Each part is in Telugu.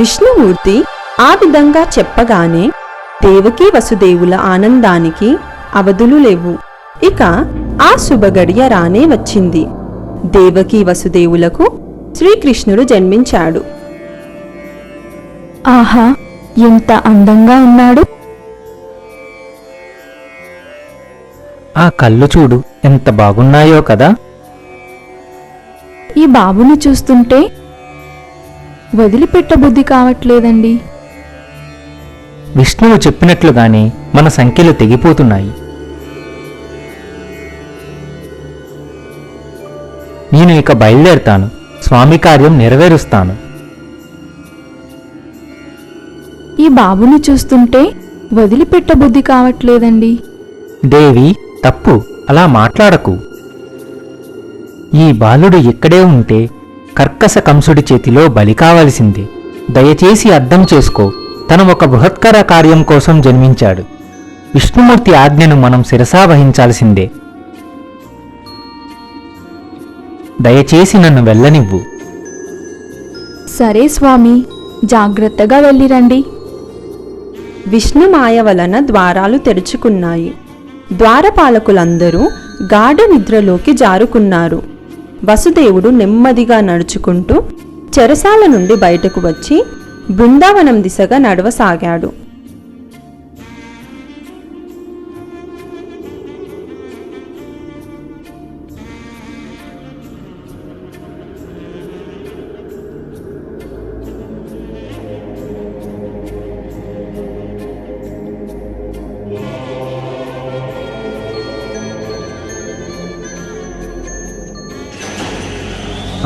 విష్ణుమూర్తి ఆ విధంగా చెప్పగానే దేవకీ వసుదేవుల ఆనందానికి అవధులు లేవు. ఇక ఆ శుభగడియ రానే వచ్చింది. దేవకీ వసుదేవులకు శ్రీకృష్ణుడు జన్మించాడు. ఆహా, ఎంత అందంగా ఉన్నాడు! ఆ కళ్ళు చూడు, ఎంత బాగున్నాయో కదా. ఈ బాబుని చూస్తుంటే వదిలిపెట్టబుద్ధి కావట్లేదండి. విష్ణువు చెప్పినట్లుగానే మన సంఖ్యలు తెగిపోతున్నాయి. నేను ఇక బయలుదేరుతాను. స్వామి కార్యం నెరవేరుస్తాను. ఈ బాబుని చూస్తుంటే వదిలిపెట్టబుద్ధి కావట్లేదండి. దేవి, తప్పు, అలా మాట్లాడకు. ఈ బాలుడు ఇక్కడే ఉంటే కర్కశ కంసుడి చేతిలో బలి కావలసింది. దయచేసి అర్థం చేసుకో. తను ఒక బృహత్కర కార్యం కోసం జన్మించాడు. విష్ణుమూర్తి ఆజ్ఞను మనం శిరసా వహించాల్సిందే. దయచేసి నన్ను వెళ్ళనివ్వు. సరే స్వామి, జాగ్రత్తగా వెళ్ళిరండి. విష్ణుమాయ వలన ద్వారాలు తెరుచుకున్నాయి. ద్వారపాలకులందరూ గాఢ నిద్రలోకి జారుకున్నారు. వసుదేవుడు నెమ్మదిగా నడుచుకుంటూ చెరసాల నుండి బయటకు వచ్చి బృందావనం దిశగా నడవసాగాడు.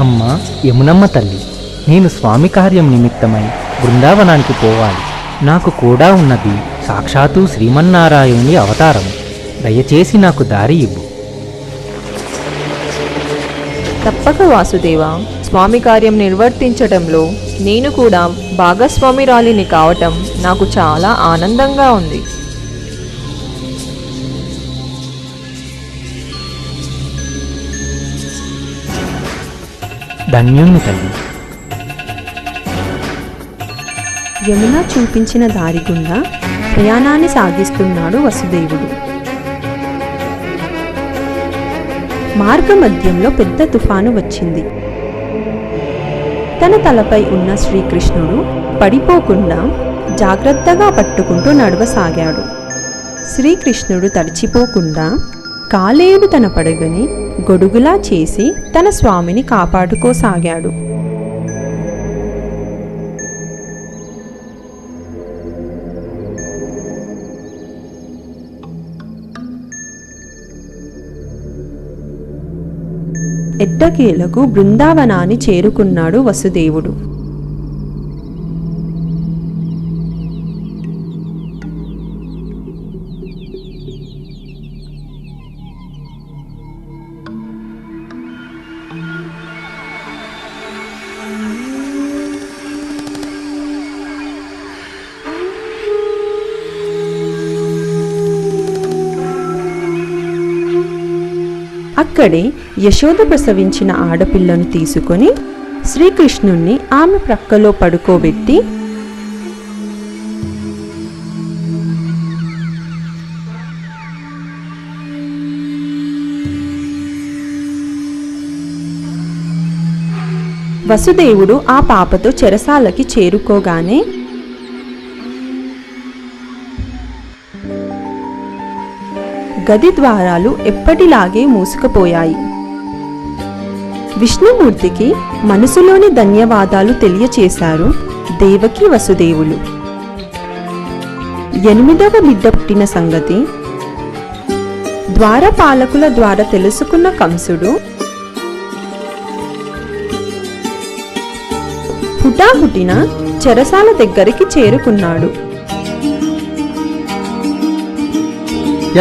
అమ్మా యమునమ్మ తల్లి, నేను స్వామి కార్యం నిమిత్తమై బృందావనానికి పోవాలి. నాకు కూడా ఉన్నది సాక్షాత్తు శ్రీమన్నారాయణుని అవతారం. దయచేసి నాకు దారి ఇవ్వు. తప్పక వాసుదేవా, స్వామి కార్యం నిర్వర్తించటంలో నేను కూడా భాగస్వామిరాలిని కావటం నాకు చాలా ఆనందంగా ఉంది. ధన్యుణ్ణి తల్లి. యమున చూపించిన దారి గుండా ప్రయాణాన్ని సాగిస్తున్నాడు వసుదేవుడు. మార్గమధ్యంలో పెద్ద తుఫాను వచ్చింది. తన తలపై ఉన్న శ్రీకృష్ణుడు పడిపోకుండా జాగ్రత్తగా పట్టుకుంటూ నడవసాగాడు. శ్రీకృష్ణుడు తడిచిపోకుండా కాలేడు తన పడగని గొడుగులా చేసి తన స్వామిని కాపాడుకోసాగాడు. ఎట్టకేలకు బృందావనాన్ని చేరుకున్నాడు వసుదేవుడు. అక్కడే యశోద ప్రసవించిన ఆడపిల్లను తీసుకొని శ్రీకృష్ణుణ్ణి ఆమె ప్రక్కలో పడుకోబెట్టి వసుదేవుడు ఆ పాపతో చెరసాలకి చేరుకోగానే గది ద్వారాలు ఎప్పటిలాగే మూసుకుపోయాయి. విష్ణుమూర్తికి మనసులోని ధన్యవాదాలు తెలియచేశారు దేవకీ వసుదేవులు. 8వ బిడ్డ పుట్టిన సంగతి ద్వారపాలకుల ద్వారా తెలుసుకున్న కంసుడు హుటాహుటిన చెరసాల దగ్గరికి చేరుకున్నాడు.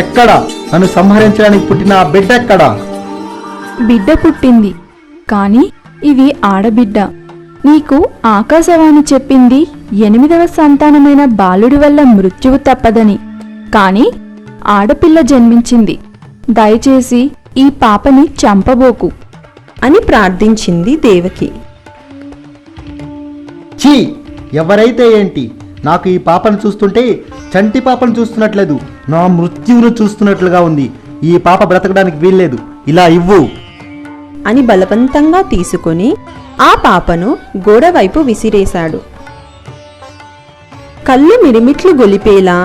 ఎక్కడా? నన్ను సంహరించడానికి పుట్టిన ఆ బిడ్డ ఎక్కడా? బిడ్డ పుట్టింది, కాని ఇది ఆడబిడ్డ. నీకు ఆకాశవాణి చెప్పింది 8వ సంతానమైన బాలుడి వల్ల మృత్యువు తప్పదని, కాని ఆడపిల్ల జన్మించింది. దయచేసి ఈ పాపని చంపబోకు అని ప్రార్థించింది దేవకి. చీ! ఎవరైతే ఏంటి, నాకు ఈ పాపను చూస్తుంటే చంటి పాపను చూస్తున్నట్లేదు, నా మృత్యువును చూస్తున్నట్లుగా ఉంది. ఈ పాప బ్రతకడానికి వీల్లేదు, ఇలా ఇవ్వు అని బలవంతంగా తీసుకొని ఆ పాపను గోడవైపు విసిరేశాడు. కళ్ళు మిరిమిట్లు గొలిపేలా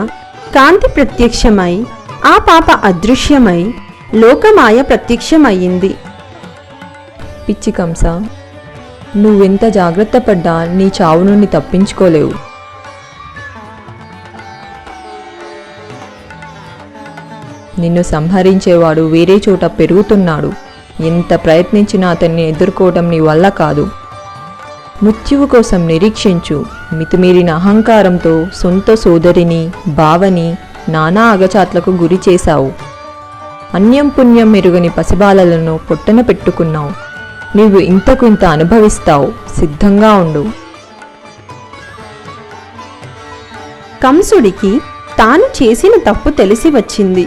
కాంతి ప్రత్యక్షమై ఆ పాప అదృశ్యమై లోకమాయ ప్రత్యక్షమయ్యింది. పిచ్చి కంస, నువ్వెంత జాగ్రత్త పడ్డా నీ చావు నుండి తప్పించుకోలేవు. నిన్ను సంహరించేవాడు వేరే చోట పెరుగుతున్నాడు. ఎంత ప్రయత్నించినా అతన్ని ఎదుర్కోవటం నీ వల్ల కాదు. మృత్యువు కోసం నిరీక్షించు. మితిమీరిన అహంకారంతో సొంత సోదరిని, బావని నానా అగచాట్లకు గురి చేశావు. అన్యం పుణ్యం మెరుగని పసిబాలలను పొట్టన పెట్టుకున్నావు. నీవు ఇంతకు ఇంత అనుభవిస్తావు, సిద్ధంగా ఉండు. కంసుడికి తాను చేసిన తప్పు తెలిసి వచ్చింది.